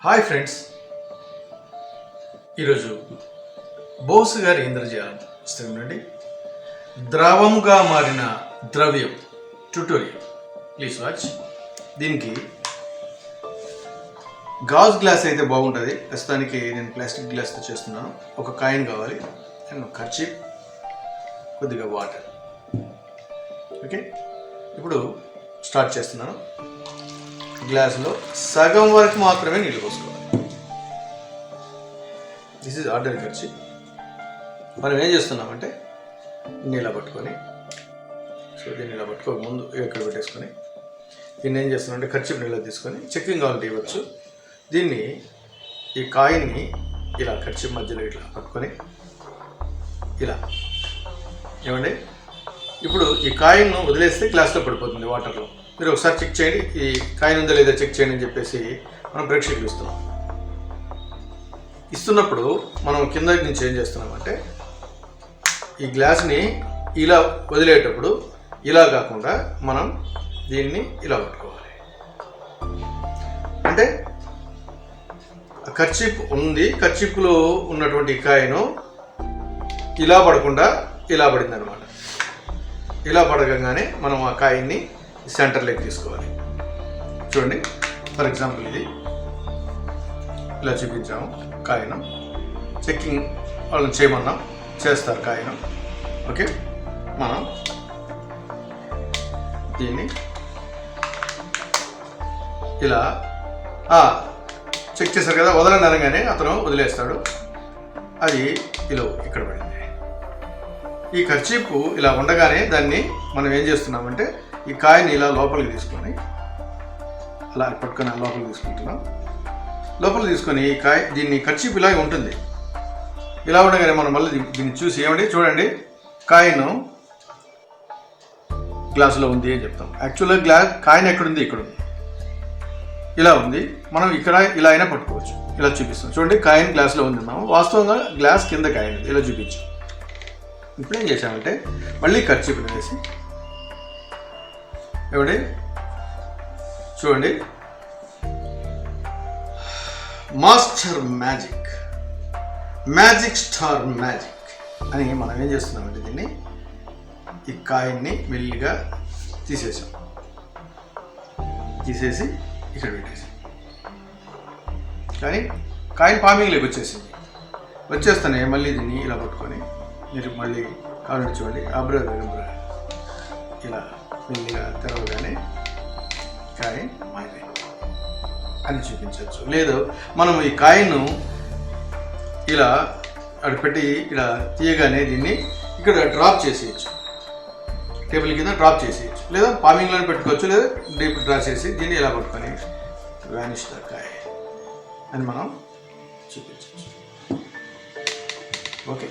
Hi friends, ఈరోజు బోస్ గారి ఇంద్రజాలం పుస్తకం నుండి ద్రవముగా మారిన ద్రవ్యం ట్యుటోరియల్. Please watch. దీనికి గాజు గ్లాస్ అయితే బాగుంటుంది. ప్రస్తుతానికి నేను ప్లాస్టిక్ గ్లాస్తో చేస్తున్నాను. ఒక కాయిన్ కావాలి అండ్ కర్చీఫ్, కొద్దిగా వాటర్. ఓకే, ఇప్పుడు స్టార్ట్ చేస్తున్నాను. గ్లాసులో సగం వరకు మాత్రమే నీళ్ళు పోసుకోవాలి. దిస్ ఈజ్ ఆర్డర్ ఖర్చు. మనం ఏం చేస్తున్నామంటే నీళ్ళ పట్టుకొని, దీన్ని ఇలా పట్టుకోక ముందు ఇక్కడ పెట్టేసుకొని దీన్ని ఏం చేస్తున్నామంటే ఖర్చు నీళ్ళ తీసుకొని చెక్కింగ్ కావాలంటే ఇవ్వచ్చు. దీన్ని ఈ కాయిన్ని ఇలా ఖర్చు మధ్యలో ఇట్లా పట్టుకొని ఇలా ఏమండి, ఇప్పుడు ఈ కాయిన్ను వదిలేస్తే గ్లాస్లో పడిపోతుంది వాటర్లో. మీరు ఒకసారి చెక్ చేయండి, ఈ కాయిన్ ఉందా లేదా చెక్ చేయండి అని చెప్పేసి మనం ప్రేక్షకులు ఇస్తున్నప్పుడు మనం కింద నుంచి ఏం చేస్తున్నామంటే ఈ గ్లాస్ని ఇలా వదిలేటప్పుడు ఇలా కాకుండా మనం దీన్ని ఇలా పట్టుకోవాలి. అంటే కర్చీప్ ఉంది, కర్చీప్లో ఉన్నటువంటి కాయిన్ ఇలా పడకుండా ఇలా పడింది అనమాట. ఇలా పడగానే మనం ఆ కాయిన్ని సెంటర్లోకి తీసుకోవాలి. చూడండి, ఫర్ ఎగ్జాంపుల్ ఇది ఇలా చూపించాము. కాయిన్ చెక్కింగ్ వాళ్ళని చేయమన్నాం, చేస్తారు కాయిన్. ఓకే, మనం దీన్ని ఇలా చెక్ చేశారు కదా, వదలని అనగానే అతను వదిలేస్తాడు. అది ఇలా ఇక్కడ పడింది. ఈ కర్చీపు ఇలా ఉండగానే దాన్ని మనం ఏం చేస్తున్నామంటే ఈ కాయిన్ ఇలా లోపలికి తీసుకొని అలా పట్టుకొని లోపలికి తీసుకుంటున్నాం. లోపలికి తీసుకొని ఈ దీన్ని కర్చీప్ ఇలాగే ఉంటుంది. ఇలా ఉండగానే మనం మళ్ళీ దీన్ని చూసి ఏమండి చూడండి, కాయిన్ గ్లాసులో ఉంది అని చెప్తాం. యాక్చువల్గా కాయిన్ ఎక్కడుంది, ఇక్కడ ఉంది, ఇలా ఉంది. మనం ఇక్కడ ఇలా అయినా పట్టుకోవచ్చు. ఇలా చూపిస్తాం. చూడండి, కాయిన్ గ్లాస్లో ఉంది అన్నాము, వాస్తవంగా గ్లాస్ కింద కాయిన్ ఉంది. ఇలా చూపించాం. ఇప్పుడు ఏం చేసామంటే మళ్ళీ కర్చీప్ వేసి ఏమండి చూడండి, మాస్టర్ మ్యాజిక్ స్టార్ మ్యాజిక్ అని మనం ఏం చేస్తున్నామంటే దీన్ని ఈ కాయిన్ని మెల్లిగా తీసేసి ఇక్కడ పెట్టేసి, కానీ కాయిన్ పామింగ్లోకి వచ్చేస్తానే మళ్ళీ దీన్ని ఇలా పట్టుకొని మీరు మళ్ళీ కావాలంటే చూడండి, అబ్రా ఇలా మెల్లిగా తెరవగానే కాయిన్ మాయమైంది అని చూపించవచ్చు. లేదు మనం ఈ కాయిన్ ఇలా అక్కడ పెట్టి ఇలా తీయగానే దీన్ని ఇక్కడ డ్రాప్ చేసేయచ్చు, టేబుల్ కింద డ్రాప్ చేసేయచ్చు, లేదా పామింగ్లోనే పెట్టుకోవచ్చు, లేదా డీప్ డ్రా చేసి దీన్ని ఇలా పట్టుకొని వ్యానిష్ ద కాయిన్ అని మనం చూపించవచ్చు. ఓకే.